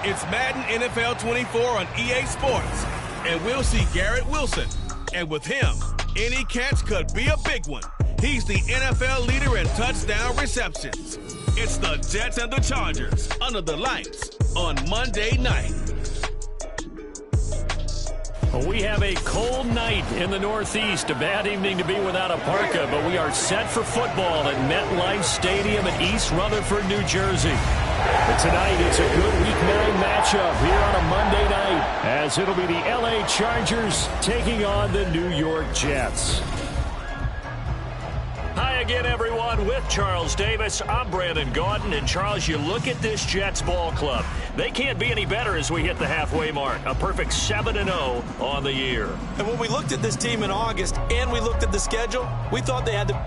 It's Madden NFL 24 on EA Sports, and we'll see Garrett Wilson. And with him, any catch could be a big one. He's the NFL leader in touchdown receptions. It's the Jets and the Chargers under the lights on Monday night. We have a cold night in the Northeast. A bad evening to be without a parka, but we are set for football at MetLife Stadium in East Rutherford, New Jersey. But tonight, it's a good Week 9 matchup here on a Monday night, as it'll be the LA Chargers taking on the New York Jets. Hi again, everyone. With Charles Davis, I'm Brandon Gaudin. And Charles, you look at this Jets ball club. They can't be any better as we hit the halfway mark. A perfect 7-0 on the year. And when we looked at this team in August and we looked at the schedule, we thought they had the...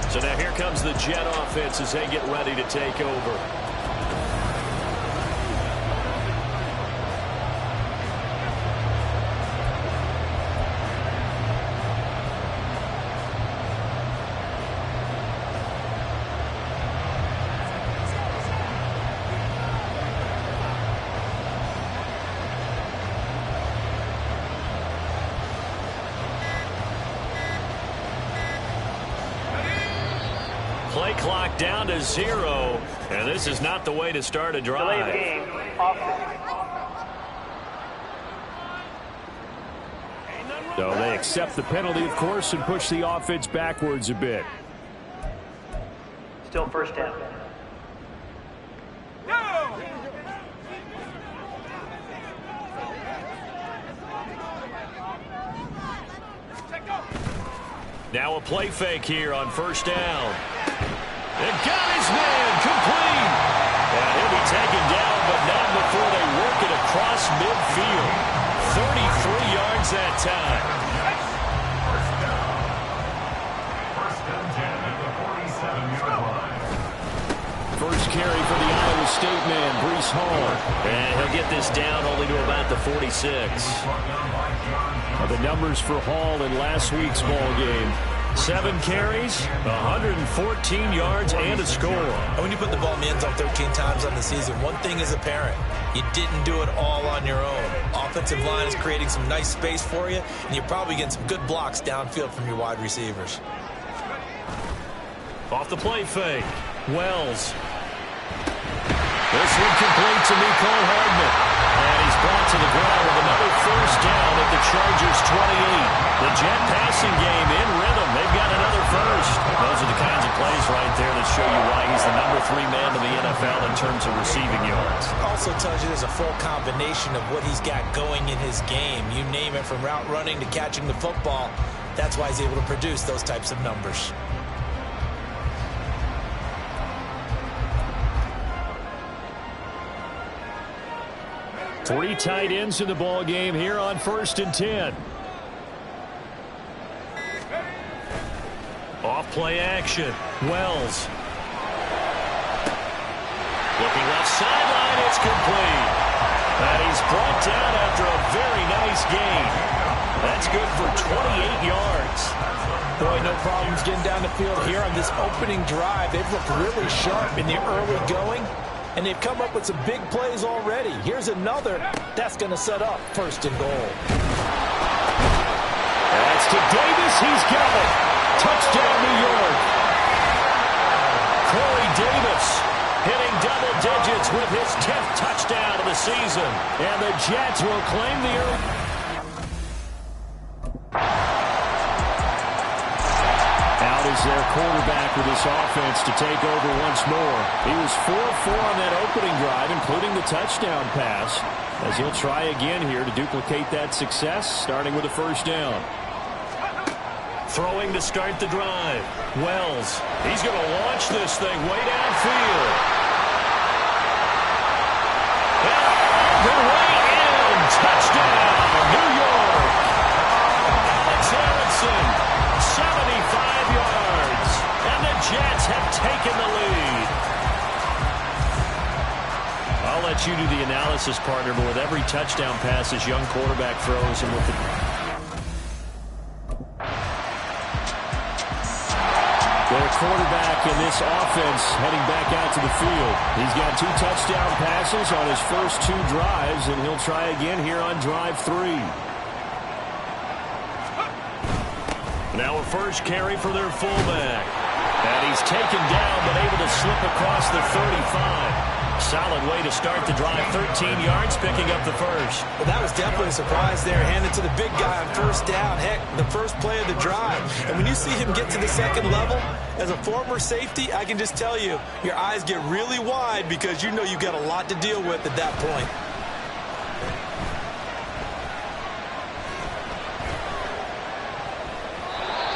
So now here comes the Jet offense as they get ready to take over. Play clock down to 0, and this is not the way to start a drive. So they accept the penalty, of course, and push the offense backwards a bit. Still first down. Now a play fake here on first down. And got his man complete. And he'll be taken down, but not before they work it across midfield. 33 yards that time. First carry for the Iowa State man, Breece Hall. And he'll get this down only to about the 46. The numbers for Hall in last week's ball game. 7 carries, 114 yards, and a score. And when you put the ball in the end zone 13 times on the season, one thing is apparent. You didn't do it all on your own. Offensive line is creating some nice space for you, and you're probably getting some good blocks downfield from your wide receivers. Off the play fake, Wells. This one complete to Nicole Hardman. And he's brought to the ground with another first down at the Chargers' 28. The Jet passing game in rhythm. They've got another first. Those are the kinds of plays right there that show you why he's the number 3 man in the NFL in terms of receiving yards. Also tells you there's a full combination of what he's got going in his game. You name it, from route running to catching the football. That's why he's able to produce those types of numbers. Three tight ends in the ball game here on 1st and 10. Off play action. Wells. Looking left sideline. It's complete. And he's brought down after a very nice gain. That's good for 28 yards. Boy, no problems getting down the field here on this opening drive. They've looked really sharp in the early going, and they've come up with some big plays already. Here's another. That's going to set up 1st and goal. That's to Davis. He's got it. Touchdown, New York. Corey Davis hitting double digits with his 10th touchdown of the season. And the Jets will claim the early. Out is their quarterback with this offense to take over once more. He was 4-4 on that opening drive, including the touchdown pass, as he'll try again here to duplicate that success, starting with a first down. Throwing to start the drive. Wells. He's going to launch this thing way downfield. And the way in. Touchdown, New York. Alex Harrison, 75 yards. And the Jets have taken the lead. I'll let you do the analysis analysis partner, but with every touchdown pass this young quarterback throws, and with the quarterback in this offense heading back out to the field. He's got 2 touchdown passes on his first 2 drives, and he'll try again here on drive 3. Now a first carry for their fullback. And he's taken down, but able to slip across the 35. Solid way to start the drive. 13 yards, picking up the first. Well, that was definitely a surprise there. Handed to the big guy on first down. Heck, the first play of the drive. And when you see him get to the second level, as a former safety, I can just tell you, your eyes get really wide because you know you've got a lot to deal with at that point.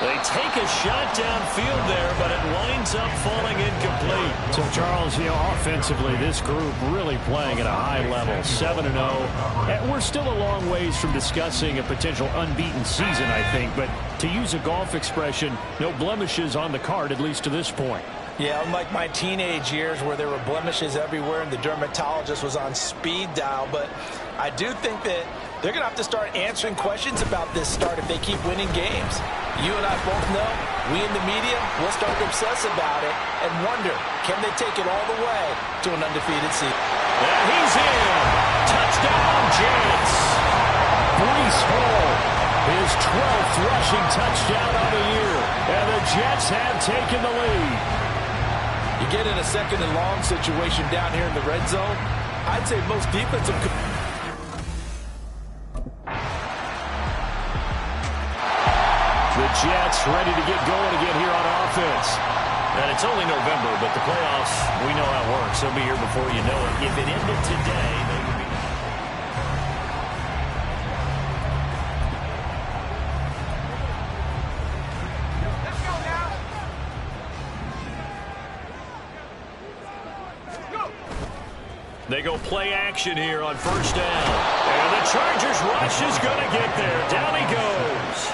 They take a shot downfield there, but it winds up falling incomplete. So, Charles, offensively, this group really playing at a high level, 7-0. And we're still a long ways from discussing a potential unbeaten season, I think. But to use a golf expression, no blemishes on the card, at least to this point. Yeah, unlike my teenage years where there were blemishes everywhere and the dermatologist was on speed dial. But I do think that they're going to have to start answering questions about this start if they keep winning games. You and I both know, we in the media, we'll start to obsess about it and wonder, can they take it all the way to an undefeated season? And he's in. Touchdown, Jets. Breece Hall, his 12th rushing touchdown of the year. And the Jets have taken the lead. You get in a second and long situation down here in the red zone, I'd say most defensive... The Jets ready to get going again here on offense. And it's only November, but the playoffs, we know how it works. They'll be here before you know it. If it ended today, they would be... Let's go now. They go play action here on first down. And the Chargers rush is going to get there. Down he goes.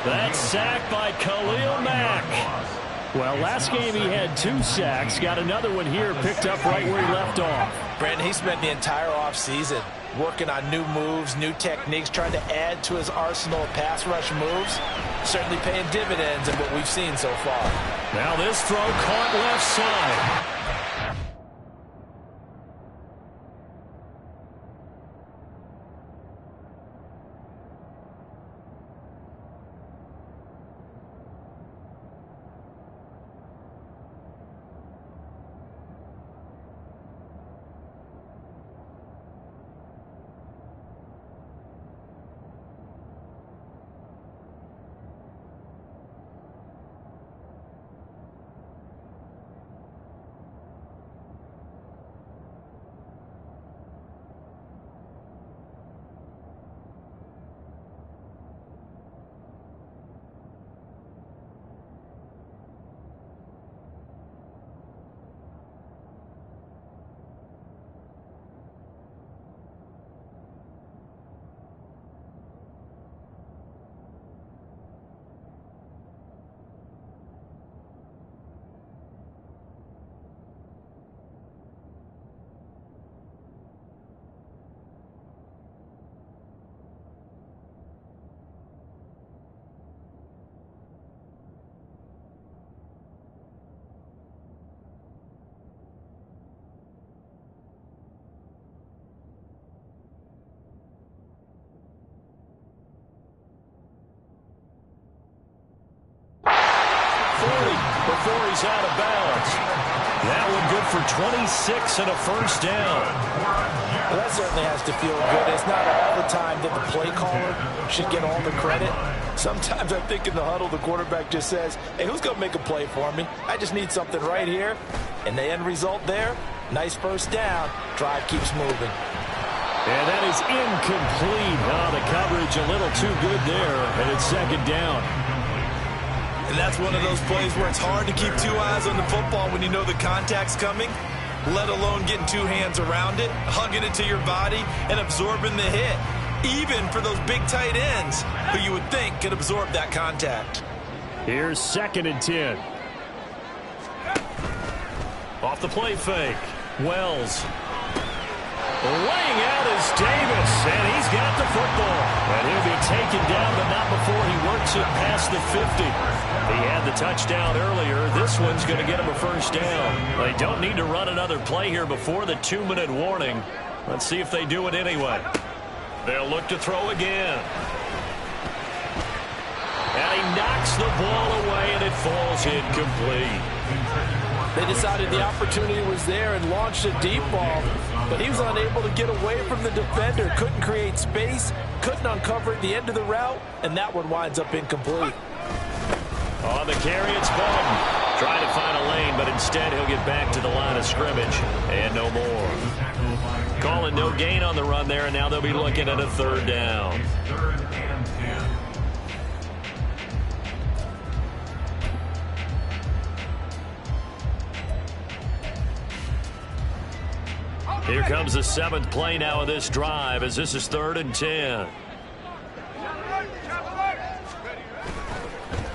That's sacked by Khalil Mack. Well, last game he had 2 sacks. Got another one here, picked up right where he left off. Brandon, he spent the entire offseason working on new moves, new techniques, trying to add to his arsenal of pass rush moves. Certainly paying dividends in what we've seen so far. Now this throw caught left side. Before he's out of bounds. That one good for 26 and a first down. Well, that certainly has to feel good. It's not all the time that the play caller should get all the credit. Sometimes I think in the huddle, the quarterback just says, hey, who's going to make a play for me? I just need something right here. And the end result there, nice first down. Drive keeps moving. And that is incomplete. Oh, the coverage a little too good there. And it's second down. And that's one of those plays where it's hard to keep 2 eyes on the football when you know the contact's coming, let alone getting 2 hands around it, hugging it to your body, and absorbing the hit, even for those big tight ends who you would think could absorb that contact. Here's 2nd and 10. Off the play fake. Wells. Laying out is Davis, and he's got the football. And he'll be taken down, but not before he works it past the 50. He had the touchdown earlier. This one's going to get him a first down. They don't need to run another play here before the 2-minute warning. Let's see if they do it anyway. They'll look to throw again. And he knocks the ball away, and it falls incomplete. They decided the opportunity was there and launched a deep ball, but he was unable to get away from the defender. Couldn't create space, couldn't uncover at the end of the route, and that one winds up incomplete. On the carry, it's Bowden. Trying to find a lane, but instead he'll get back to the line of scrimmage. And no more. Calling no gain on the run there, and now they'll be looking at a third down. Here comes the 7th play now of this drive, as this is 3rd and 10.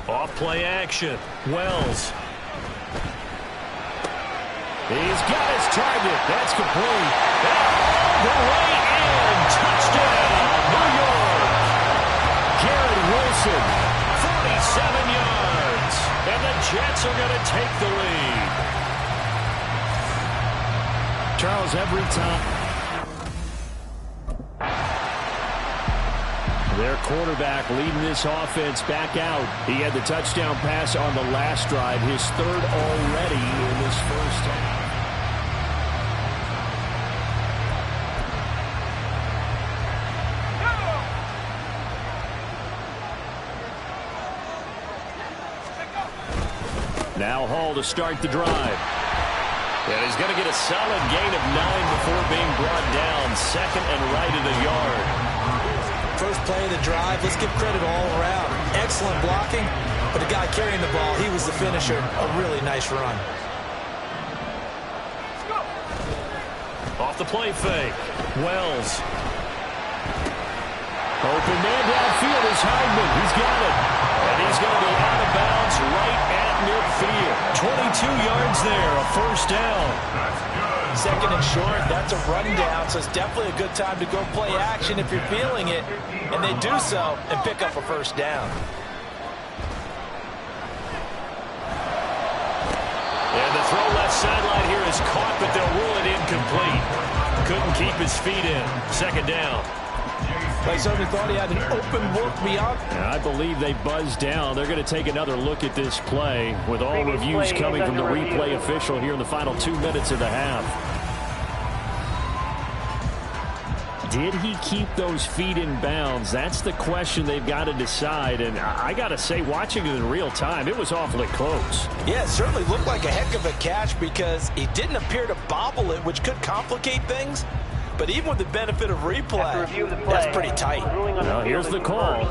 Off play action. Wells. He's got his target. That's complete. All the way in. Touchdown, New York. Garrett Wilson. 47 yards. And the Jets are going to take the lead. Charles, every time their quarterback leading this offense back out. He had the touchdown pass on the last drive, his 3rd already in this first half. Now Hall to start the drive. And he's going to get a solid gain of 9 before being brought down. 2nd and right at a yard. First play of the drive, let's give credit all around. Excellent blocking, but the guy carrying the ball, he was the finisher. A really nice run. Off the play fake. Wells. Open man downfield is Heidman. He's got it. And he's going to be out of bounds right at midfield. 22 yards there, a first down. 2nd and short, that's a run down, so it's definitely a good time to go play action if you're feeling it. And they do so and pick up a first down. And the throw left sideline here is caught, but they'll rule it incomplete. Couldn't keep his feet in. 2nd down. I certainly thought he had an open look beyond. I believe they buzzed down. They're going to take another look at this play with all reviews coming from the replay official here in the final 2 minutes of the half. Did he keep those feet in bounds? That's the question they've got to decide. And I got to say, watching it in real time, it was awfully close. Yeah, it certainly looked like a heck of a catch because he didn't appear to bobble it, which could complicate things. But even with the benefit of replay, that's pretty tight. Well, here's the call.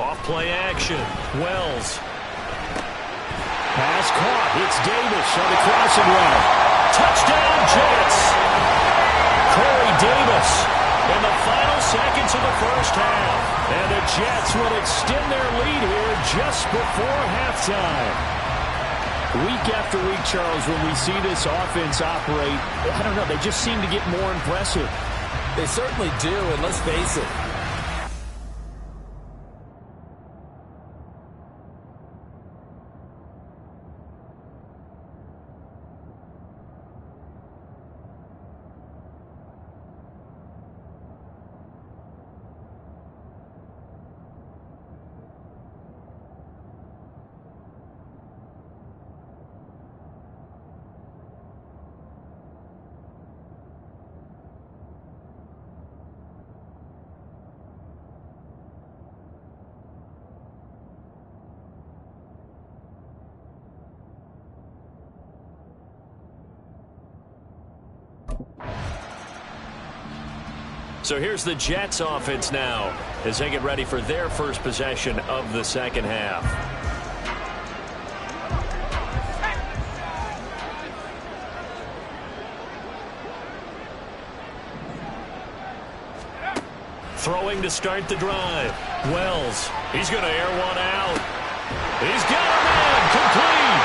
Off play action. Wells. Pass caught. It's Davis on the crossing route. Touchdown, Jets. Corey Davis in the final seconds of the first half. And the Jets will extend their lead here just before halftime. Week after week, Charles, when we see this offense operate, I don't know, they just seem to get more impressive. They certainly do, and let's face it. So here's the Jets offense now as they get ready for their first possession of the second half. Throwing to start the drive. Wells, he's going to air one out. He's got a man, complete.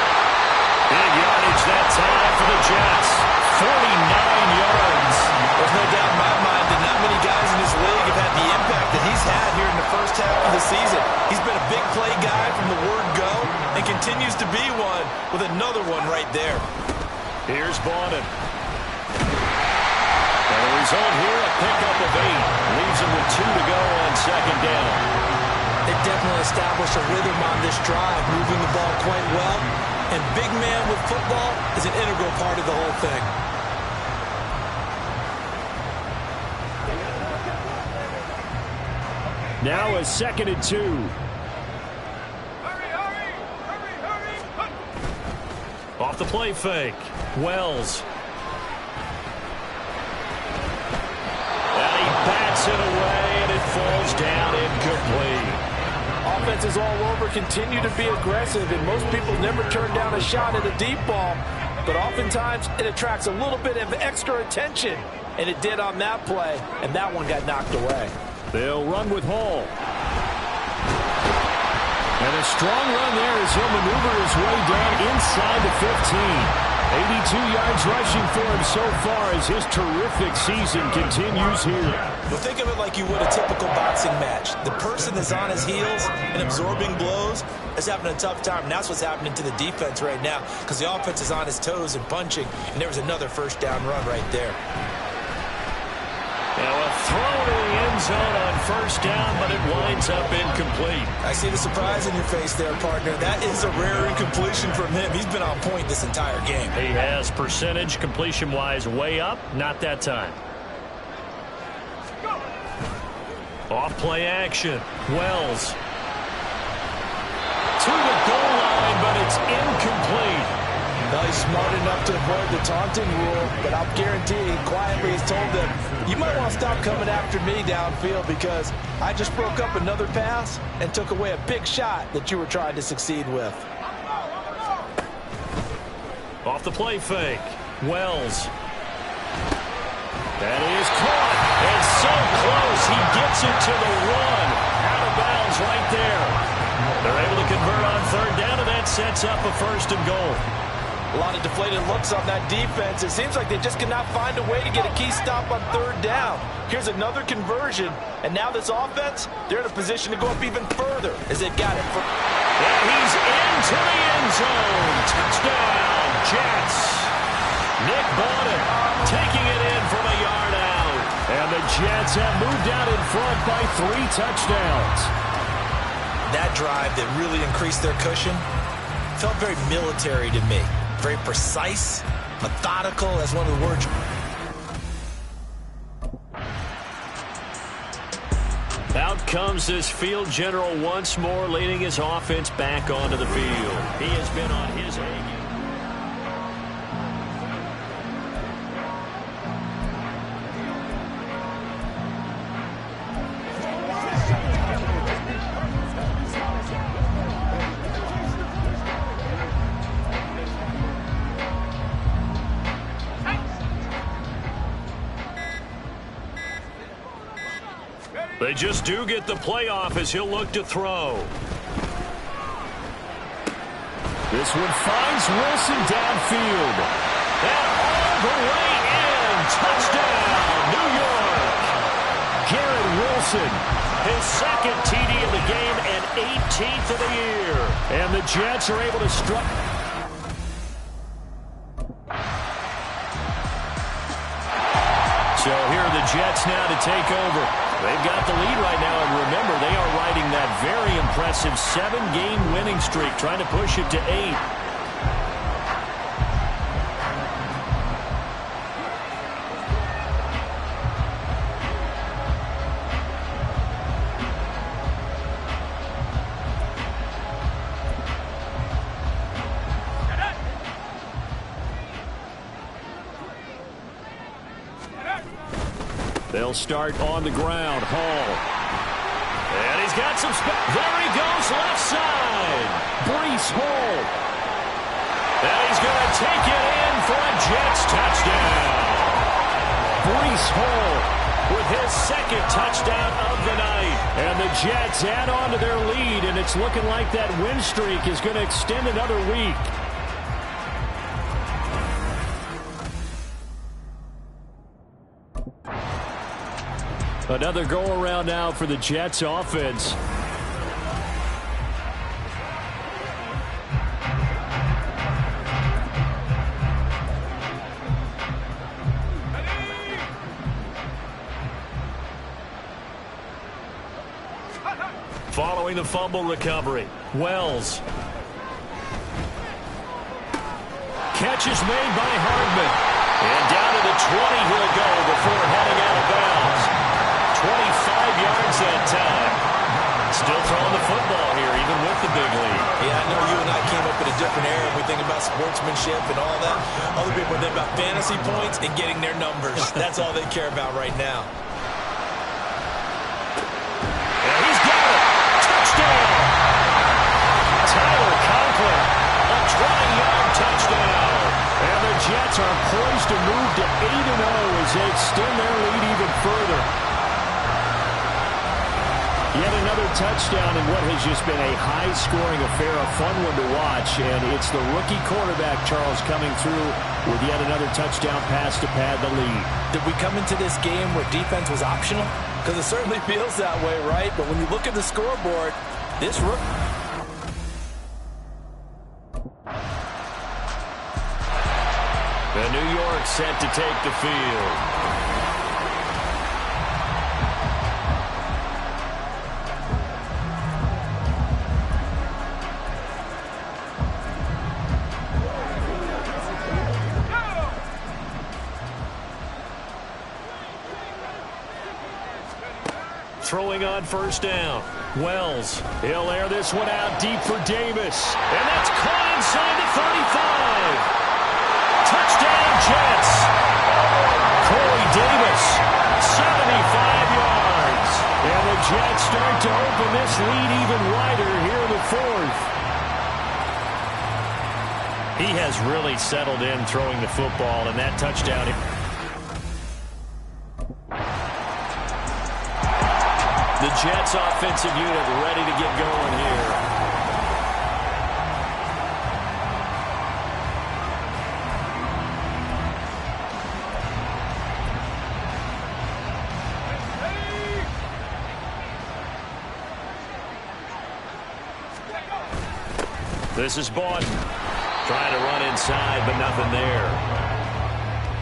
Big yardage that time for the Jets. 49 yards. There's no doubt in my mind that not many guys in this league have had the impact that he's had here in the first half of the season. He's been a big play guy from the word go and continues to be one with another one right there. Here's Bonnett. And the result here, a pickup of 8. Leaves him with 2 to go on second down. They definitely established a rhythm on this drive, moving the ball quite well. And big man with football is an integral part of the whole thing. Now a 2nd and 2. Hurry. Off the play fake. Wells. And he bats it away, and it falls down incomplete. Offenses all over continue to be aggressive, and most people never turn down a shot at a deep ball. But oftentimes, it attracts a little bit of extra attention. And it did on that play, and that one got knocked away. They'll run with Hall. And a strong run there as he'll maneuver his way down inside the 15. 82 yards rushing for him so far as his terrific season continues here. Well, think of it like you would a typical boxing match. The person that's on his heels and absorbing blows is having a tough time. And that's what's happening to the defense right now because the offense is on his toes and punching. And there was another first down run right there. Now a throw to the end zone on first down, but it winds up incomplete. I see the surprise in your face there, partner. That is a rare incompletion from him. He's been on point this entire game. He has percentage completion-wise way up, not that time. Off play action. Wells. To the goal line, but it's incomplete. Well, he's smart enough to avoid the taunting rule, but I'll guarantee he quietly has told them, you might want to stop coming after me downfield because I just broke up another pass and took away a big shot that you were trying to succeed with. Off the play fake. Wells. That is caught. It's so close. He gets it to the 1. Out of bounds right there. They're able to convert on third down, and that sets up a 1st and goal. A lot of deflated looks on that defense. It seems like they just cannot find a way to get a key stop on third down. Here's another conversion, and now this offense, they're in a position to go up even further as they've got it. And he's into the end zone. Touchdown, Jets. Nick Bonnett taking it in from a yard out. And the Jets have moved out in front by 3 touchdowns. That drive that really increased their cushion felt very military to me. Very precise, methodical, that's one of the words. Out comes this field general once more, leading his offense back onto the field. He has been on his A game. They just do get the playoff as he'll look to throw. This one finds Wilson downfield. And all the way in. Touchdown, New York. Garrett Wilson. His 2nd TD of the game and 18th of the year. And the Jets are able to strike. So here are the Jets now to take over. They've got the lead right now, and remember, they are riding that very impressive 7-game winning streak, trying to push it to 8. They'll start on the ground. Hall. And he's got some space. There he goes, left side. Breece Hall. And he's going to take it in for a Jets touchdown. Breece Hall with his second touchdown of the night. And the Jets add on to their lead, and it's looking like that win streak is going to extend another week. Another go-around now for the Jets offense. Following the fumble recovery, Wells. Catch is made by Hardman. And down to the 20 he'll go before heading out of bounds. 25 yards that time. Still throwing the football here, even with the big lead. Yeah, I know you and I came up in a different era. We think about sportsmanship and all that. Other people think about fantasy points and getting their numbers. That's all they care about right now. And he's got it. Touchdown. Tyler Conklin, a 20-yard touchdown. And the Jets are poised to move to 8-0 as they extend their lead even further. Yet another touchdown in what has just been a high-scoring affair, a fun one to watch. And it's the rookie quarterback, Charles, coming through with yet another touchdown pass to pad the lead. Did we come into this game where defense was optional? Because it certainly feels that way, right? But when you look at the scoreboard, this rookie... And New York set to take the field. Throwing on first down. Wells. He'll air this one out deep for Davis. And that's caught inside the 35. Touchdown, Jets. Corey Davis, 75 yards. And the Jets start to open this lead even wider here in the fourth. He has really settled in throwing the football, and that touchdown... The Jets offensive unit ready to get going here. This is Bawden. Trying to run inside, but nothing there.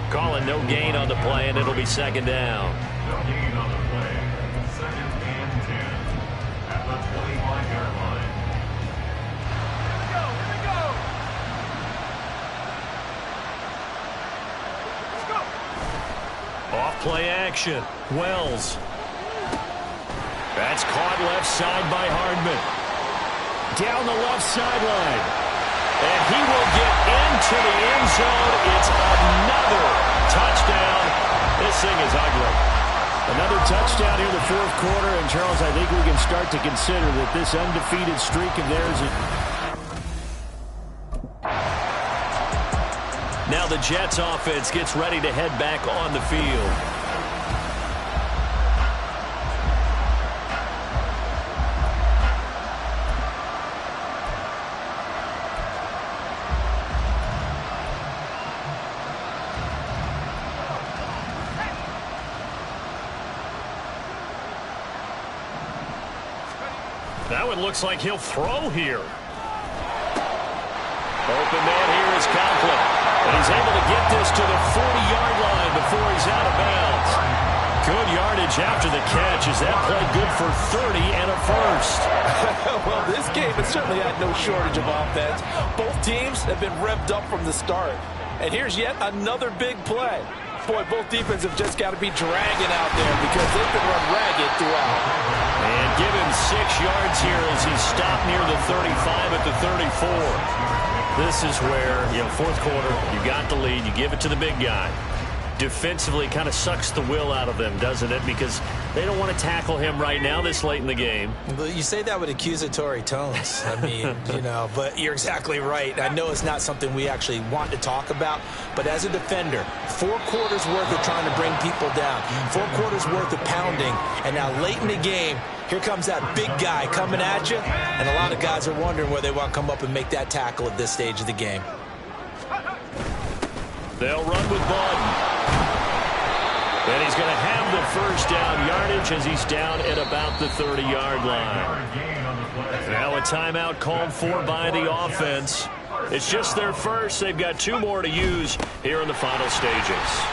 Calling no gain on the play, and it'll be second down. No gain on the play. Second and 10 at the 25-yard line. Here we go. Let's go. Off play action. Wells. That's caught left side by Hardman. Down the left sideline. And he will get into the end zone. It's another touchdown. This thing is ugly. Another touchdown here in the fourth quarter. And, Charles, I think we can start to consider that this undefeated streak of theirs is... Now the Jets offense gets ready to head back on the field. That one looks like he'll throw here. Open man here is Conklin. And he's able to get this to the 40-yard line before he's out of bounds. Good yardage after the catch. Is that play good for 30 and a first? Well, this game has certainly had no shortage of offense. Both teams have been revved up from the start. And here's yet another big play. Boy, both defenses have just got to be dragging out there because they've been run ragged throughout. And give him 6 yards here as he stopped near the 35 at the 34. This is where, fourth quarter, you got the lead. You give it to the big guy. defensively kind of sucks the will out of them, doesn't it? Because they don't want to tackle him right now this late in the game. But you say that with accusatory tones. I mean, but you're exactly right. I know it's not something we actually want to talk about, but as a defender, 4 quarters worth of trying to bring people down, 4 quarters worth of pounding, and now late in the game, here comes that big guy coming at you, and a lot of guys are wondering where they want to come up and make that tackle at this stage of the game. They'll run with Baldwin. And he's going to have the first down yardage as he's down at about the 30-yard line. Now a timeout called for by the offense. It's just their first. They've got 2 more to use here in the final stages.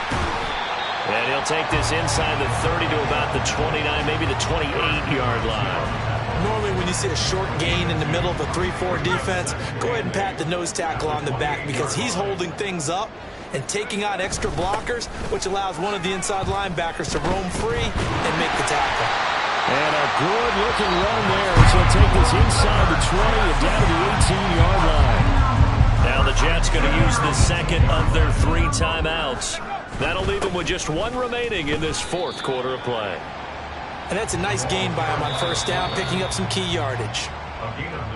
And he'll take this inside the 30 to about the 29, maybe the 28-yard line. Normally when you see a short gain in the middle of a 3-4 defense, go ahead and pat the nose tackle on the back because he's holding things up and taking on extra blockers, which allows one of the inside linebackers to roam free and make the tackle. And a good-looking run there as he'll take this inside the 20 and down to the 18-yard line. Now the Jets going to use the second of their 3 timeouts. That'll leave them with just 1 remaining in this 4th quarter of play. And that's a nice gain by him on first down, picking up some key yardage.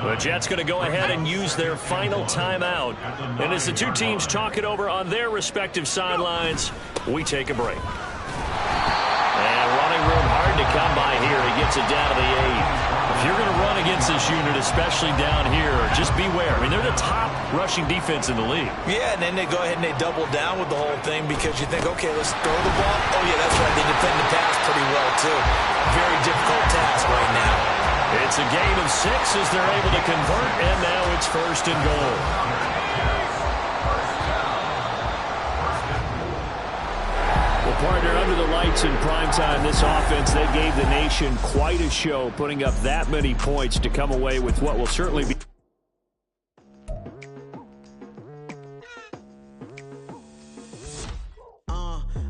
The Jets going to go ahead and use their final timeout. And as the 2 teams talk it over on their respective sidelines, we take a break. And running room hard to come by here. He gets it down to the 8. If you're going to run against this unit, especially down here, just beware. I mean, they're the top rushing defense in the league. Yeah, and then they go ahead and they double down with the whole thing because you think, okay, let's throw the ball. Oh, yeah, that's right. They defend the pass pretty well, too. Very difficult task right now. It's a gain of 6 as they're able to convert, and now it's 1st and goal. Well, partner, under the lights in primetime, this offense, they gave the nation quite a show, putting up that many points to come away with what will certainly be.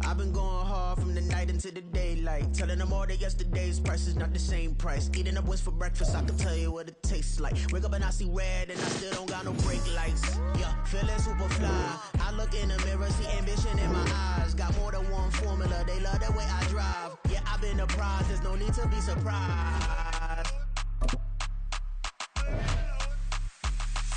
I've been going hard from the night into the daylight, telling them all that yesterday's price is not the same price. Eating up what's for breakfast, I can tell you what it tastes like. Wake up and I see red and I still don't got no brake lights. Yeah, feeling super fly. I look in the mirror, see ambition in my eyes. Got more than one formula, they love the way I drive. Yeah, I've been a prize, there's no need to be surprised.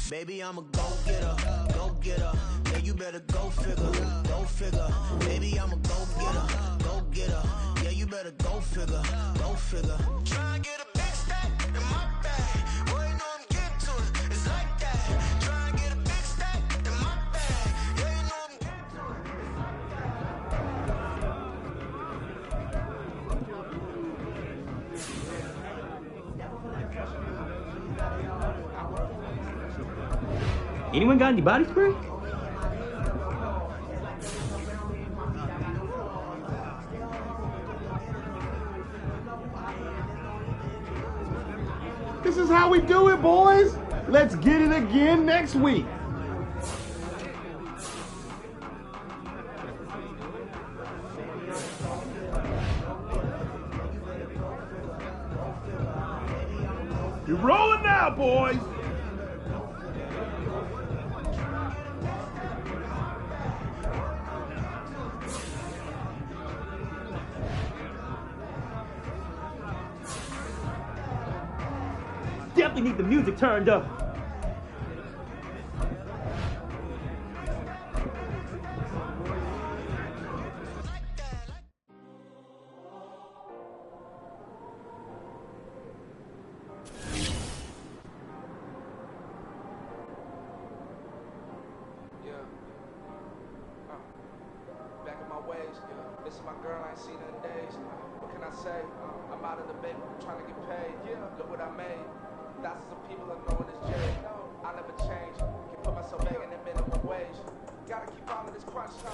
Baby, I'm a go-getter, go-getter. Yeah, you better go figure, go figure. Baby, I'm a go-getter, go-getter. Yeah, you better go figure, go figure. Try and get a big stack in my bag. Boy, you know I'm getting to it, it's like that. Try and get a big stack in my bag. Yeah, you know I'm getting Anyone got any body spray? This is how we do it, boys. Let's get it again next week. You're rolling now, boys. Definitely need the music turned up. Back in my ways, this is my girl, I ain't seen her in days. What can I say? I'm out of the bank, trying to get paid. Look what I made. Thousands of people are knowing this Jay. I never change. Can put myself back in the minimum wage. Gotta keep on this crunch time.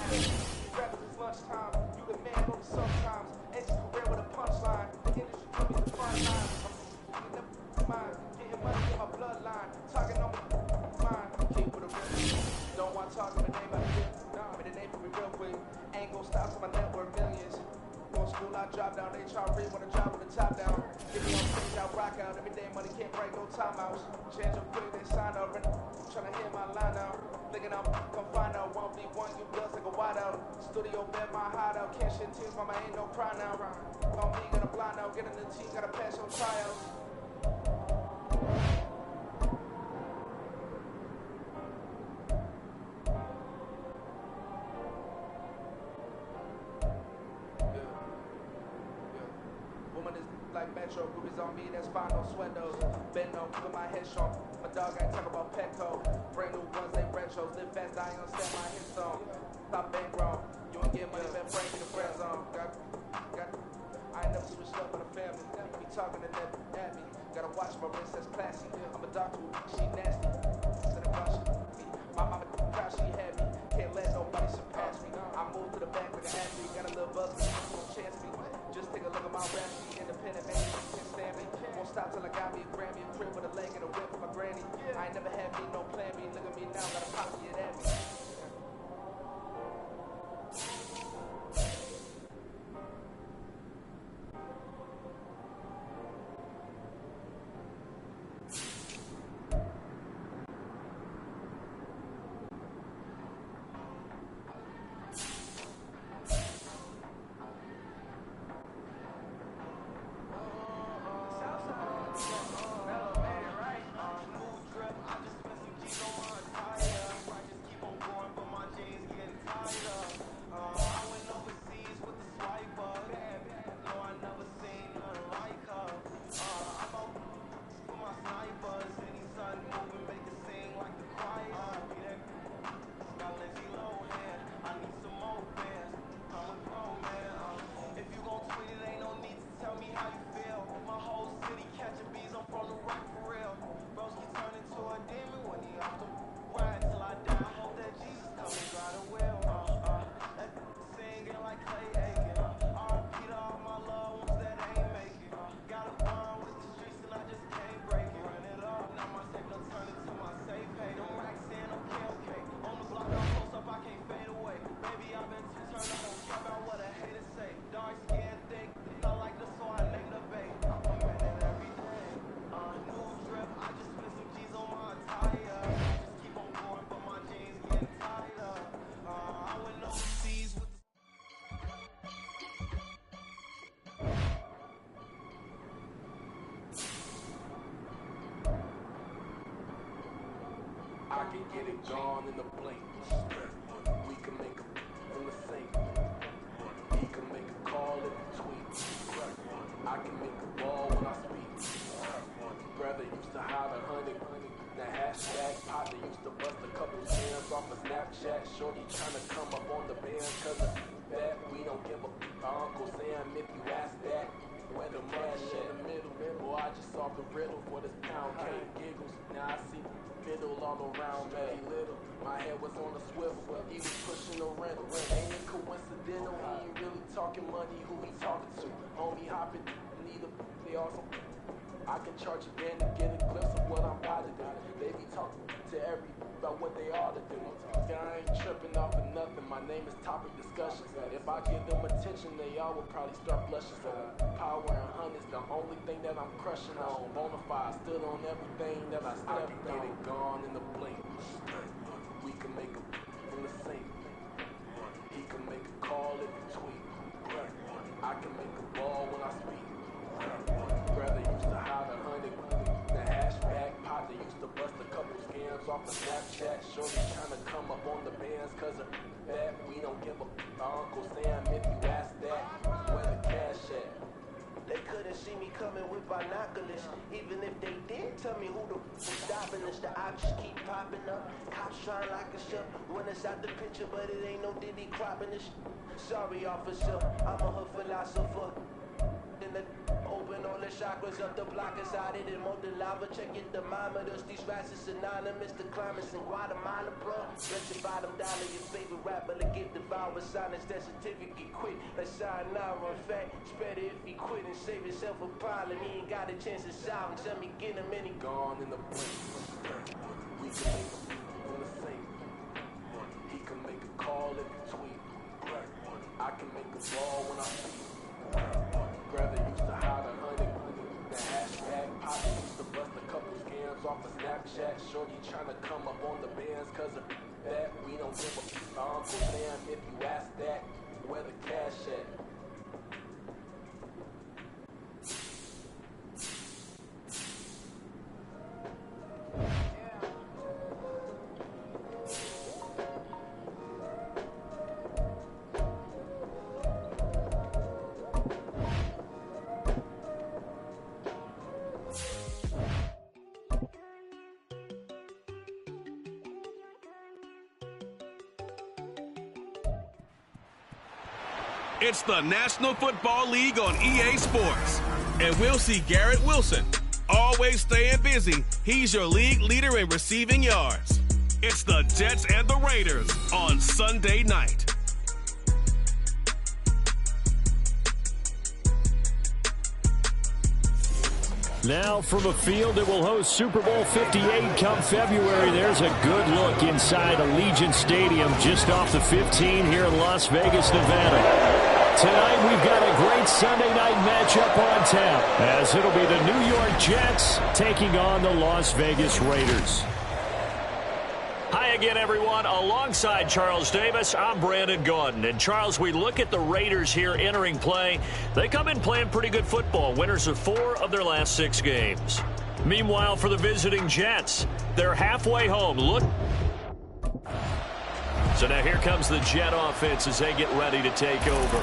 Rappers it's lunchtime. You the man over sometimes. End your career with a punchline. The industry put me in the front line. I'm in the mind. Getting money in my bloodline. Talking on my mind. Keep with a real. Don't want to talk in the name of it. Nah, I'm in the name for me real quick. Ain't gonna stop till my net worth millions. Going school, I drop down. They try to read when I drop with the top down. Give me on stage, I rock out. Every day money can't break no timeouts. Change up quick, they sign up. Trying to hit my line out. They thinking I'm gon' find out. 1v1, you bloods like a wideout. Studio bed, my hideout. Can't shit teams, mama ain't no cry now. On me, got a blind out. Get in the team, got a pass on tryouts. Woman is like Metro, groupies on me, that's fine, no sweatos. Bendo, with my head strong. My dog ain't talk about Petco. Brand new ones, they retros. Live fast, I ain't gonna set my hit song. Stop bankroll. You ain't get money, man, break in the friend zone. I ain't never switched up on the family. Be talking to them at me. Gotta watch my wrist, that's classy. I'm a doctor, she nasty. Instead of rushing me. My mama proud she had me. Can't let nobody surpass me. I move to the back like an athlete. Got a little buzz, don't chance me. Just take a look at my rap sheet. Independent man, you can't stand me. Won't stop till I got me a Grammy, a crib with a leg and a whip for my granny. I ain't never had me, no plan B. Look at me now, got a pocket it at me. I can get it gone in the blink. We can make a from the sink. He can make a call if he tweets. I can make a ball when I speak. Brother used to hide 100. The hashtag pot, they used to bust a couple scams off of Snapchat. Shorty tryna come up on the band cause of that. We don't give a Uncle Sam if you ask that. Where the cash in the middle. Boy, I just solved the riddle for this pound cake giggles. Now I see the fiddle all around me. Little, my head was on a swivel. He was pushing a rental. Ain't it coincidental? He ain't really talking money. Who he talking to? Homie hopping, neither. They also. I can charge a band to get a glimpse of what I'm about to do. They be talking to every about what they ought to do. I ain't tripping off of nothing. My name is topic discussions. If I give them attention, they all will probably start blushing. So power and hundreds, the only thing that I'm crushing on. Bonafide, stood on everything that I stepped on. I can get it gone in the blink. We can make a from the sink. He can make a call if he tweet. I can make a ball when I speak. Brother used to hide 100. The hashtag pot, they used to bust a couple scams off of Snapchat. Shorty tryna come up on the bands cause of that. We don't give a Uncle Sam if you ask that. Where the cash at? They couldn't see me coming with binoculars. Even if they did tell me who the was stopping us, the options keep popping up. Cops trying to lock us up when it's out the picture, but it ain't no Diddy cropping this. Sorry, officer, I'm a hood philosopher. In the open all the chakras up the block inside it and more the lava. Check your thermometers. These rats is synonymous to climates in Guatemala, bro. Bet your bottom dollar your favorite rapper to get devoured. Sign his death certificate quick. Let's sign now. In fact, it's better if he quit and save himself a problem. He ain't got a chance to solve. Tell me get him and he gone in the blink. We can make a from the sink. He can make a call if he tweet. I can make a ball when I speak. Brother used to hide 100. The hashtag pot, used to bust a couple scams off of Snapchat. Shorty tryna to come up on the bands, cause of that we don't give a Uncle Sam if you ask that, where the cash at? It's the National Football League on EA Sports. And we'll see Garrett Wilson. Always staying busy, he's your league leader in receiving yards. It's the Jets and the Raiders on Sunday night. Now from a field that will host Super Bowl 58 come February, there's a good look inside Allegiant Stadium just off the 15 here in Las Vegas, Nevada. Tonight we've got a great Sunday night matchup on tap, as it'll be the New York Jets taking on the Las Vegas Raiders. Hi again, everyone. Alongside Charles Davis, I'm Brandon Gaudin. And, Charles, we look at the Raiders here entering play. They come in playing pretty good football, winners of 4 of their last 6 games. Meanwhile, for the visiting Jets, they're halfway home. Look. So now here comes the Jet offense as they get ready to take over.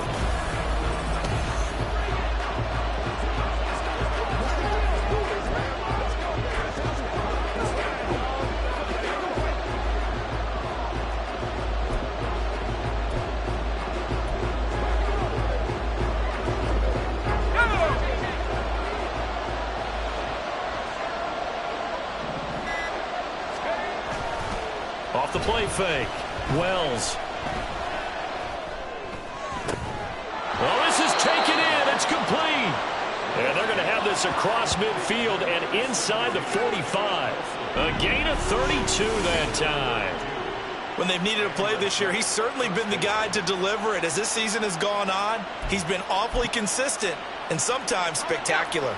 Off the play fake. Wells. Well, this is taken in. It's complete. And they're going to have this across midfield and inside the 45. A gain of 32 that time. When they've needed a play this year, he's certainly been the guy to deliver it. As this season has gone on, he's been awfully consistent and sometimes spectacular.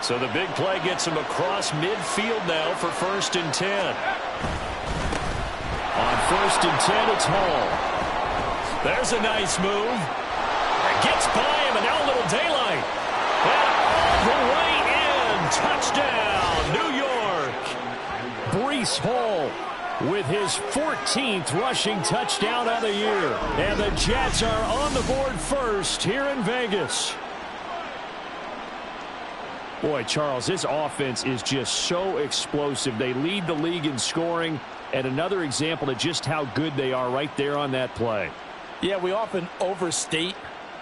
So the big play gets him across midfield now for 1st and 10. On 1st and 10, it's Hall. There's a nice move. It gets by him, and now a little daylight. And all the way in. Touchdown, New York. Breece Hall with his 14th rushing touchdown of the year. And the Jets are on the board first here in Vegas. Boy, Charles, this offense is just so explosive. They lead the league in scoring. And another example of just how good they are right there on that play. Yeah, we often overstate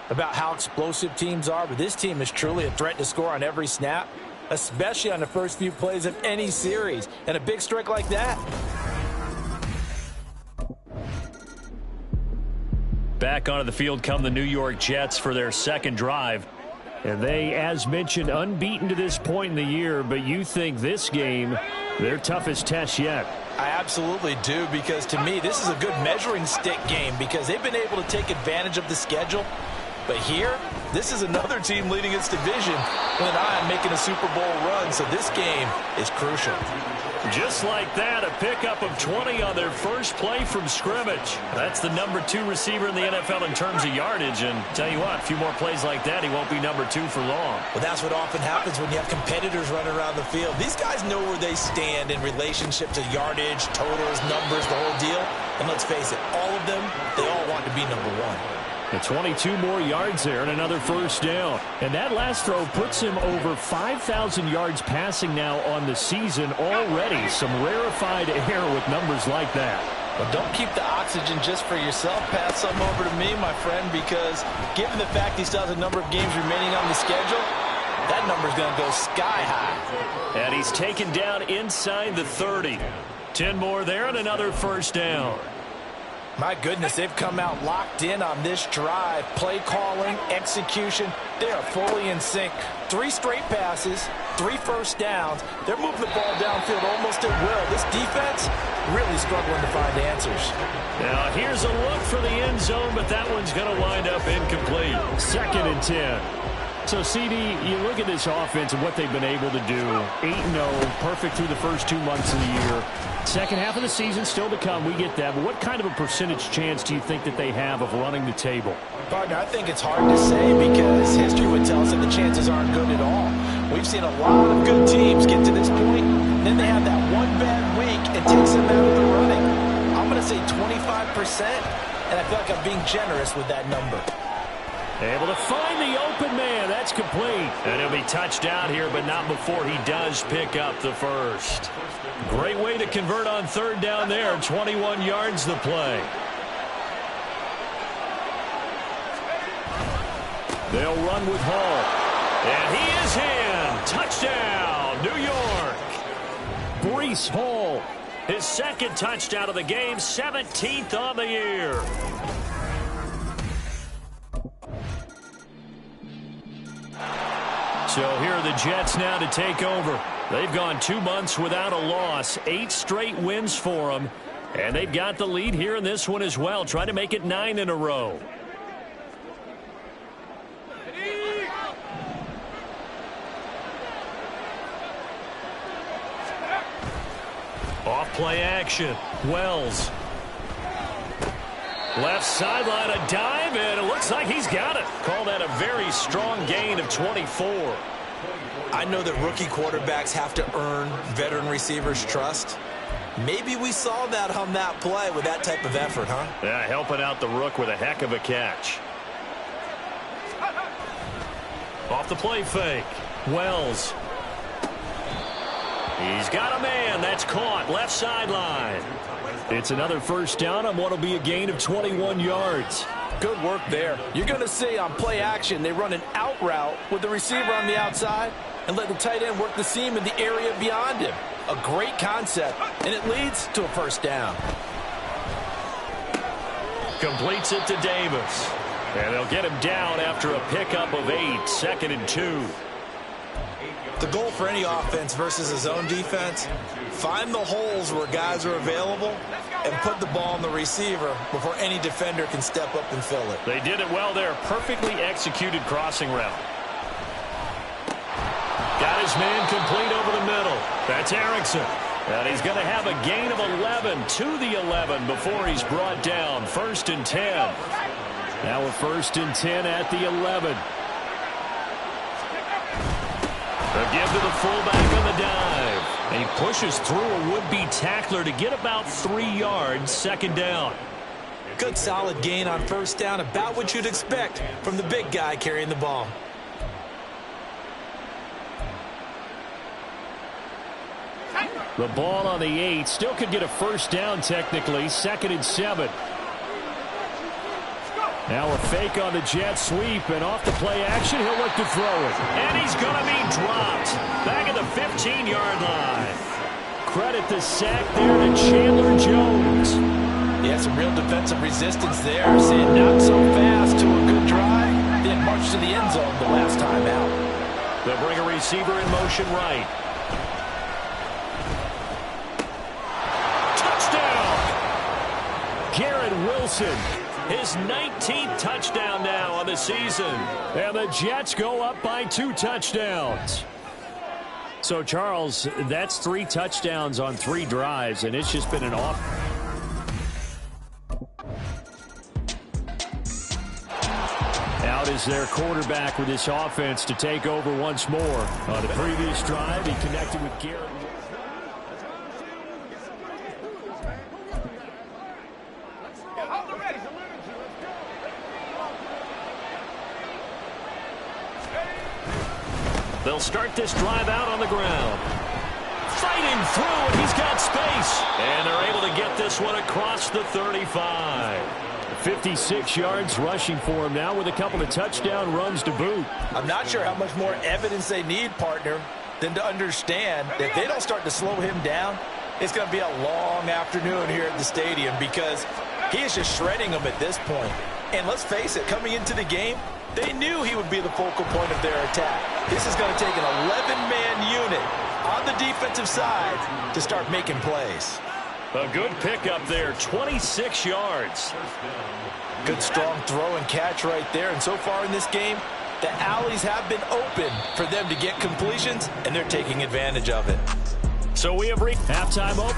about how explosive teams are, but this team is truly a threat to score on every snap, especially on the first few plays of any series. And a big strike like that. Back onto the field come the New York Jets for their second drive. And they, as mentioned, unbeaten to this point in the year, but you think this game, their toughest test yet. I absolutely do, because to me, this is a good measuring stick game because they've been able to take advantage of the schedule. But here, this is another team leading its division with an eye on making a Super Bowl run, so this game is crucial. Just like that, a pickup of 20 on their first play from scrimmage. That's the number 2 receiver in the NFL in terms of yardage. And tell you what, a few more plays like that, he won't be number 2 for long. Well, that's what often happens when you have competitors running around the field. These guys know where they stand in relationship to yardage, totals, numbers, the whole deal. And let's face it, all of them, they all want to be number 1. The 22 more yards there and another first down. And that last throw puts him over 5,000 yards passing now on the season already. Some rarefied air with numbers like that. Well, don't keep the oxygen just for yourself. Pass some over to me, my friend, because given the fact he still has a number of games remaining on the schedule, that number's going to go sky high. And he's taken down inside the 30. 10 more there and another first down. My goodness, they've come out locked in on this drive. Play calling, execution, they are fully in sync. 3 straight passes, 3 first downs. They're moving the ball downfield almost at will. This defense really struggling to find answers. Now here's a look for the end zone, but that one's going to wind up incomplete. 2nd and 10. So, CD, you look at this offense and what they've been able to do. 8-0, perfect through the first 2 months of the year. Second half of the season still to come. We get that. But what kind of a percentage chance do you think that they have of running the table? Partner, I think it's hard to say because history would tell us that the chances aren't good at all. We've seen a lot of good teams get to this point, and then they have that one bad week and takes them out of the running. I'm going to say 25%, and I feel like I'm being generous with that number. Able to find the open man. That's complete. And he'll be touched out here, but not before he does pick up the first. Great way to convert on third down there. 21 yards the play. They'll run with Hall. And he is in. Touchdown, New York. Breece Hall. His second touchdown of the game, 17th on the year. So here are the Jets now to take over. They've gone 2 months without a loss, 8 straight wins for them. And they've got the lead here in this one as well, trying to make it 9 in a row. Off play action. Wells. Left sideline, a dive, and it looks like he's got it. Call that a very strong gain of 24. I know that rookie quarterbacks have to earn veteran receivers' trust. Maybe we saw that on that play with that type of effort, huh? Yeah, helping out the rook with a heck of a catch. Off the play fake. Wells. He's got a man. That's caught. Left sideline. It's another first down on what will be a gain of 21 yards. Good work there. You're going to see on play action, they run an out route with the receiver on the outside and let the tight end work the seam in the area beyond him. A great concept, and it leads to a first down. Completes it to Davis. And they'll get him down after a pickup of 8, 2nd and 2. The goal for any offense versus a zone defense, find the holes where guys are available and put the ball on the receiver before any defender can step up and fill it. They did it well there. Perfectly executed crossing route. Got his man complete over the middle. That's Erickson. And he's going to have a gain of 11 to the 11 before he's brought down. 1st and 10. Now a 1st and 10 at the 11. A give to the fullback on the dive. And he pushes through a would-be tackler to get about 3 yards. 2nd down. Good solid gain on 1st down. About what you'd expect from the big guy carrying the ball. The ball on the 8. Still could get a 1st down technically. 2nd and 7. Now a fake on the jet sweep, and off the play action, he'll look to throw it. And he's going to be dropped back at the 15-yard line. Credit the sack there to Chandler Jones. Yeah, some real defensive resistance there. Saying not so fast to a good drive, then march to the end zone the last time out. They'll bring a receiver in motion right. Touchdown! Garrett Wilson. His 19th touchdown now on the season. And the Jets go up by 2 touchdowns. So, Charles, that's 3 touchdowns on 3 drives, and it's just been an off. Out is their quarterback with this offense to take over once more. On the previous drive, he connected with Garrett. They'll start this drive out on the ground. Fighting through, and he's got space. And they're able to get this one across the 35. 56 yards rushing for him now with a couple of touchdown runs to boot. I'm not sure how much more evidence they need, partner, than to understand that if they don't start to slow him down, it's going to be a long afternoon here at the stadium because he is just shredding them at this point. And let's face it, coming into the game, they knew he would be the focal point of their attack. This is going to take an 11-man unit on the defensive side to start making plays. A good pickup there, 26 yards. Good strong throw and catch right there. And so far in this game, The alleys have been open for them to get completions, and they're taking advantage of it. So we have reached halftime open.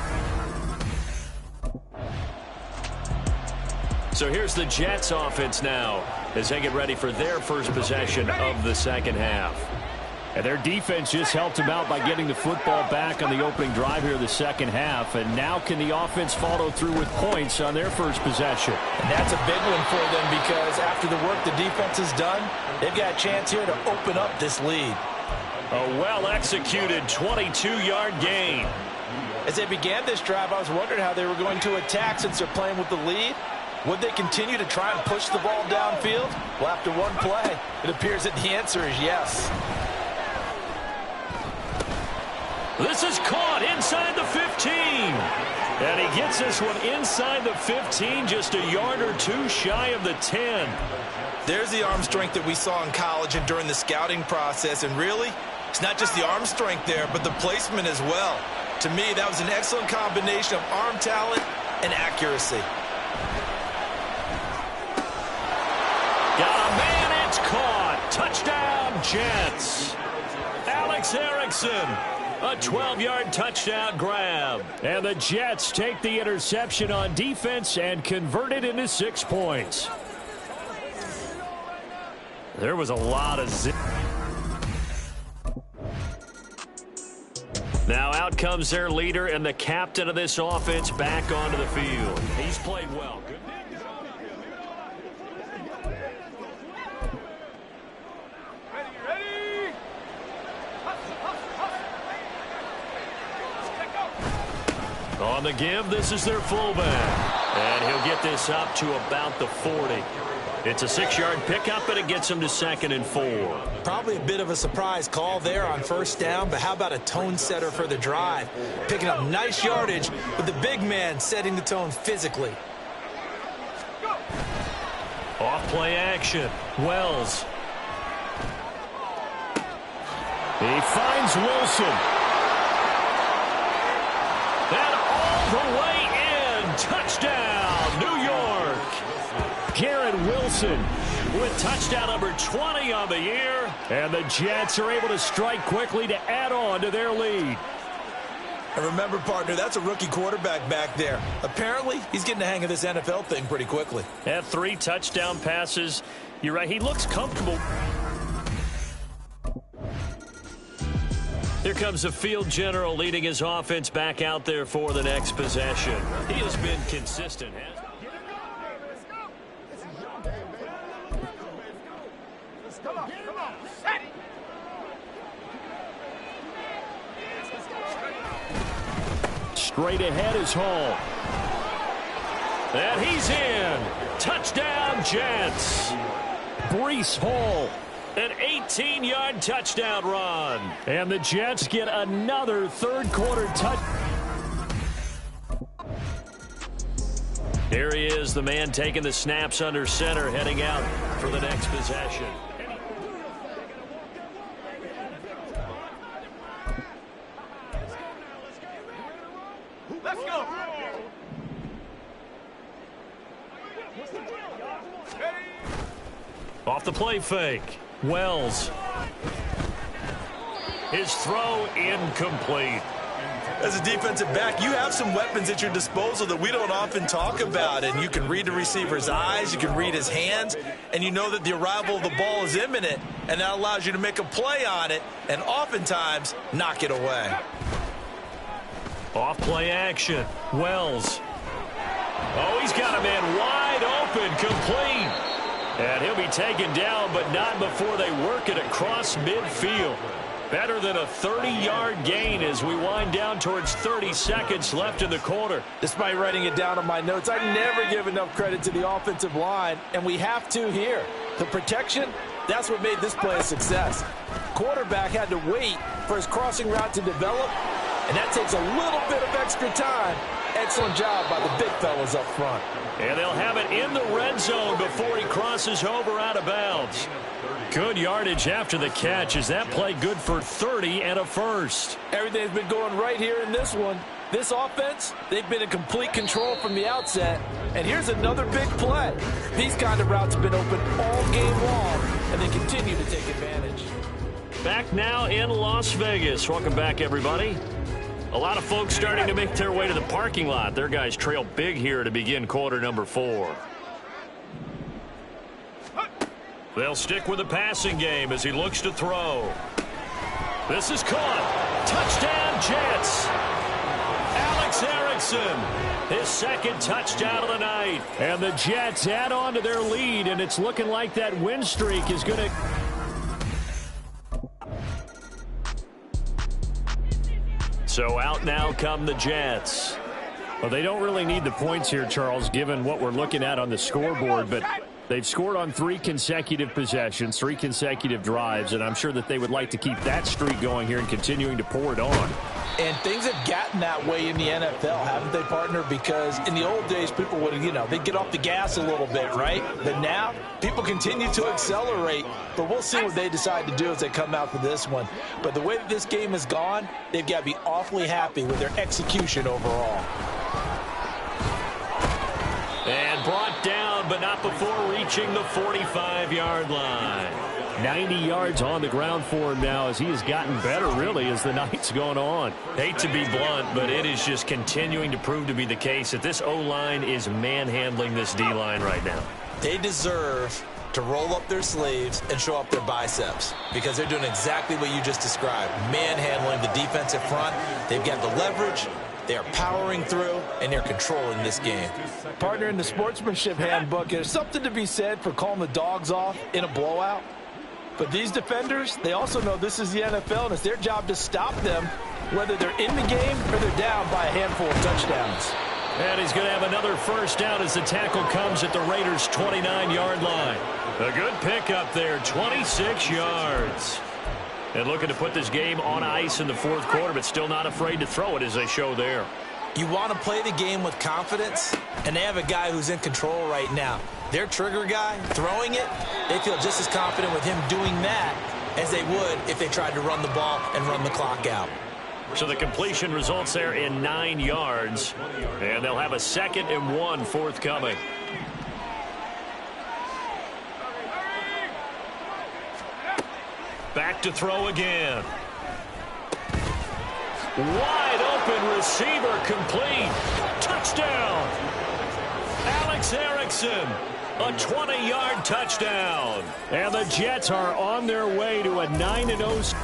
So here's the Jets offense now as they get ready for their first possession of the second half. And their defense just helped them out by getting the football back on the opening drive here in the second half. And now can the offense follow through with points on their first possession? And that's a big one for them because after the work the defense has done, they've got a chance here to open up this lead. A well-executed 22-yard gain. As they began this drive, I was wondering how they were going to attack since they're playing with the lead. Would they continue to try and push the ball downfield? Well, after one play, it appears that the answer is yes. This is caught inside the 15. And he gets this one inside the 15, just a yard or two shy of the 10. There's the arm strength that we saw in college and during the scouting process. And really, it's not just the arm strength there, but the placement as well. To me, that was an excellent combination of arm talent and accuracy. Got a man, it's caught. Touchdown, Jets. Alex Erickson, a 12-yard touchdown grab. And the Jets take the interception on defense and convert it into 6 points. There was a lot of zip. Now out comes their leader and the captain of this offense back onto the field. He's played well. Good. On the give, this is their fullback. And he'll get this up to about the 40. It's a 6-yard pickup, and it gets him to 2nd and 4. Probably a bit of a surprise call there on first down, but how about a tone setter for the drive? Picking up nice yardage with the big man setting the tone physically. Off play action. Wells. He finds Wilson. And all the way in. Touchdown, New York. Garrett Wilson with touchdown number 20 on the year. And the Jets are able to strike quickly to add on to their lead. And remember, partner, that's a rookie quarterback back there. Apparently, he's getting the hang of this NFL thing pretty quickly. Had 3 touchdown passes. You're right, he looks comfortable. Here comes the field general leading his offense back out there for the next possession. He has been consistent. Straight ahead is Hall. And he's in. Touchdown, Jets. Breece Hall. An 18-yard touchdown run. And the Jets get another third-quarter touch. Here he is, the man taking the snaps under center, heading out for the next possession. Let's go. Off the play fake. Wells. His throw incomplete. As a defensive back, you have some weapons at your disposal that we don't often talk about. And you can read the receiver's eyes, you can read his hands, and you know that the arrival of the ball is imminent. And that allows you to make a play on it and oftentimes knock it away. Off play action. Wells. Oh, he's got a man wide open, complete. And he'll be taken down, but not before they work it across midfield. Better than a 30-yard gain as we wind down towards 30 seconds left in the quarter. Despite writing it down on my notes, I never give enough credit to the offensive line, and we have to here. The protection, that's what made this play a success. Quarterback had to wait for his crossing route to develop, and that takes a little bit of extra time. Excellent job by the big fellas up front. And they'll have it in the red zone before he crosses over out of bounds. Good yardage after the catch. Is that play good for 30 and a first? Everything's been going right here in this one. This offense, they've been in complete control from the outset. And here's another big play. These kind of routes have been open all game long, and they continue to take advantage. Back now in Las Vegas. Welcome back, everybody. A lot of folks starting to make their way to the parking lot. Their guys trail big here to begin quarter number 4. They'll stick with the passing game as he looks to throw. This is caught. Touchdown, Jets. Alex Erickson, his second touchdown of the night. And the Jets add on to their lead, and it's looking like that win streak is going to... So out now come the Jets. Well, they don't really need the points here, Charles, given what we're looking at on the scoreboard, but they've scored on 3 consecutive possessions, 3 consecutive drives, and I'm sure that they would like to keep that streak going here and continuing to pour it on. And things have gotten that way in the NFL, haven't they, partner? Because in the old days, people would, they'd get off the gas a little bit, right? But now, people continue to accelerate. But we'll see what they decide to do as they come out for this one. But the way that this game has gone, they've got to be awfully happy with their execution overall. And brought down, but not before reaching the 45-yard line. 90 yards on the ground for him now as he has gotten better, really, as the night's gone on. Hate to be blunt, but it is just continuing to prove to be the case that this O-line is manhandling this D-line right now. They deserve to roll up their sleeves and show up their biceps because they're doing exactly what you just described, manhandling the defensive front. They've got the leverage. They are powering through, and they're controlling this game. Partner, in the sportsmanship handbook, there's something to be said for calling the dogs off in a blowout. But these defenders, they also know this is the NFL, and it's their job to stop them, whether they're in the game or they're down by a handful of touchdowns. And he's going to have another first down as the tackle comes at the Raiders' 29-yard line. A good pickup there, 26 yards. And looking to put this game on ice in the fourth quarter, but still not afraid to throw it as they show there. You want to play the game with confidence, and they have a guy who's in control right now. Their trigger guy, throwing it, they feel just as confident with him doing that as they would if they tried to run the ball and run the clock out. So the completion results there in 9 yards, and they'll have a 2nd and 1 forthcoming. Back to throw again. Wide open receiver complete. Touchdown. Alex Erickson, a 20-yard touchdown. And the Jets are on their way to a 9-0.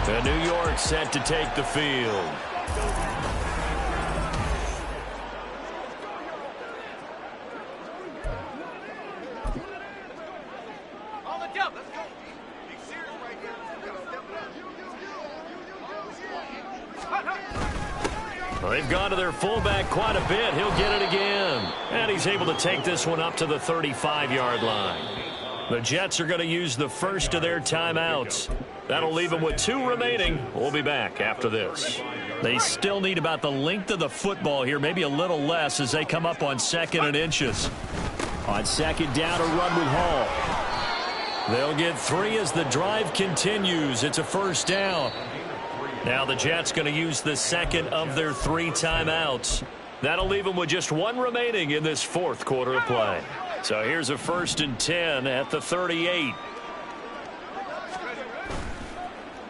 And New York set to take the field. Well, they've gone to their fullback quite a bit. He'll get it again. And he's able to take this one up to the 35-yard line. The Jets are going to use the first of their timeouts. That'll leave them with 2 remaining. We'll be back after this. They still need about the length of the football here, maybe a little less as they come up on 2nd and inches. On 2nd down, a run with Hall. They'll get 3 as the drive continues. It's a first down. Now the Jets going to use the 2nd of their 3 timeouts. That'll leave them with just 1 remaining in this fourth quarter of play. So here's a 1st and 10 at the 38.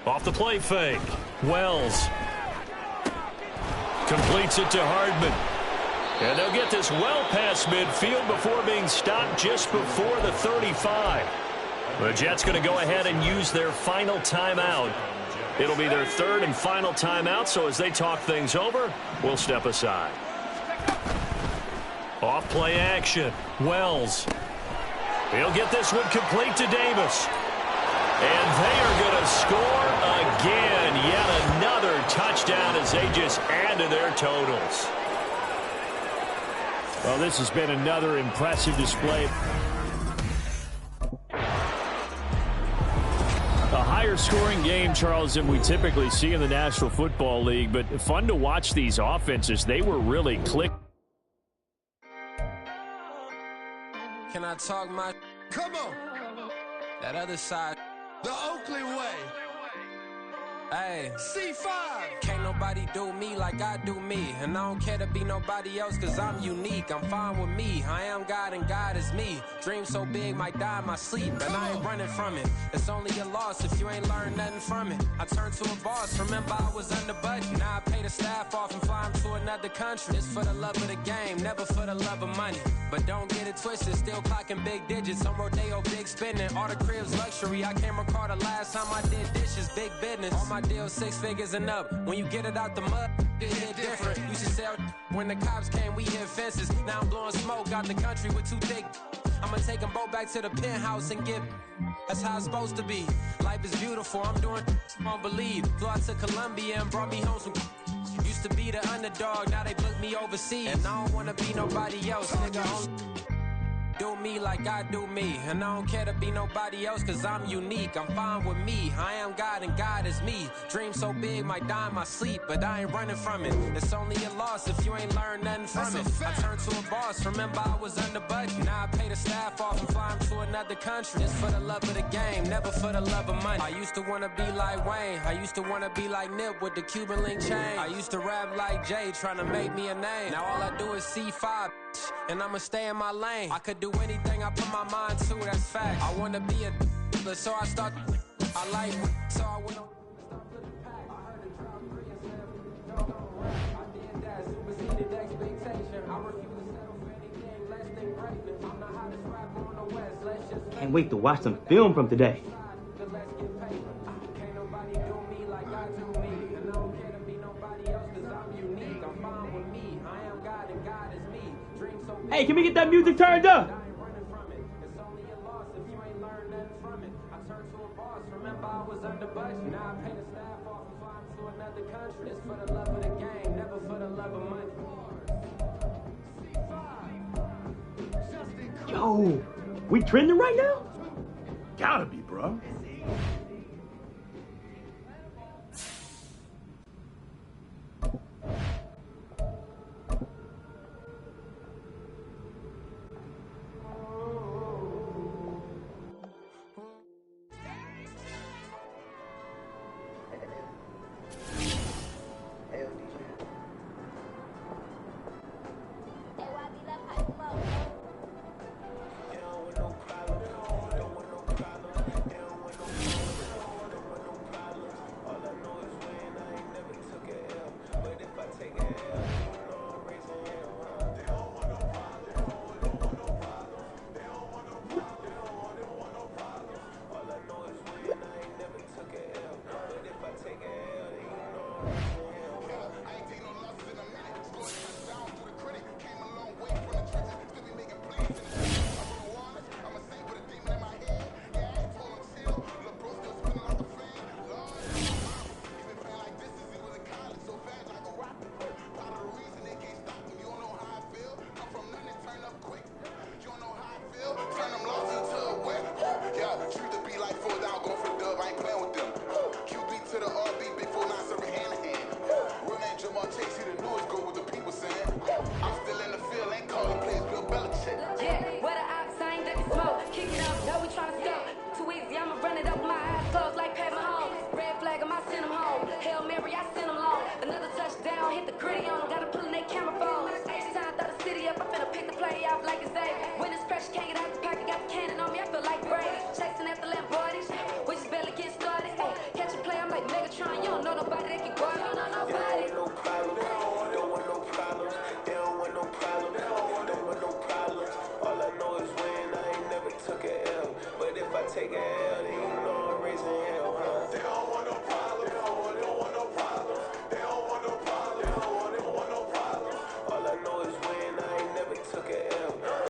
Off the play fake. Wells completes it to Hardman. And they'll get this well past midfield before being stopped just before the 35. The Jets going to go ahead and use their final timeout. It'll be their 3rd and final timeout, so as they talk things over, we'll step aside. Off play action. Wells. He'll get this one complete to Davis. And they are going to score again. Yet another touchdown as they just add to their totals. Well, this has been another impressive display. A higher scoring game, Charles, than we typically see in the National Football League, but fun to watch these offenses. They were really clicking. Can I talk my... Come on. That other side. The Oakley way. Hey. C5. Can't nobody... nobody do me like I do me. And I don't care to be nobody else, cause I'm unique. I'm fine with me. I am God and God is me. Dream so big, might die in my sleep. And I ain't running from it. It's only a loss if you ain't learned nothing from it. I turned to a boss. Remember I was under budget. Now I pay the staff off and fly them to another country. It's for the love of the game, never for the love of money. But don't get it twisted, still clocking big digits. On Rodeo, big spending. All the cribs luxury. I can't recall the last time I did dishes. Big business. All my deals 6 figures and up. When you get it out the mud, it hit different. Used to sell when the cops came, we hit fences. Now I'm blowing smoke out the country with 2 thick. I'ma take them both back to the penthouse and get. That's how it's supposed to be. Life is beautiful, I'm doing won't believe. Flew out to Colombia and brought me home some. Used to be the underdog, now they book me overseas. And I don't wanna be nobody else, nigga. Do me like I do me. And I don't care to be nobody else, cause I'm unique. I'm fine with me. I am God and God is me. Dream so big, might die in my sleep, but I ain't running from it. It's only a loss if you ain't learned nothing from it. I turned to a boss, remember I was under budget. Now I pay the staff off and fly them to another country. It's for the love of the game, never for the love of money. I used to wanna be like Wayne. I used to wanna be like Nip with the Cuban link chain. I used to rap like Jay, trying to make me a name. Now all I do is C5, and I'ma stay in my lane. I could do anything I put my mind to, that's fact. I wanna be a so I start. I like so I went on. Start flipping pack. I heard the drop 3 and 7. I did that, superseded expectation. I refuse to settle for anything less than greatness. I'm the hottest rapper on the West. Let's just Can't wait to watch some film from today. let's get paid. Can't nobody do me like I do me. And I don't care to be nobody else, cause I'm unique. I'm fine with me. I am God and God is me. Dream so big. Hey, can we get that music turned up? Remember I was under budget. Now I pay the staff off and fly to another country. It's for the love of the game, never for the love of money. Yo, we trending right now? Gotta be, bro. Take it.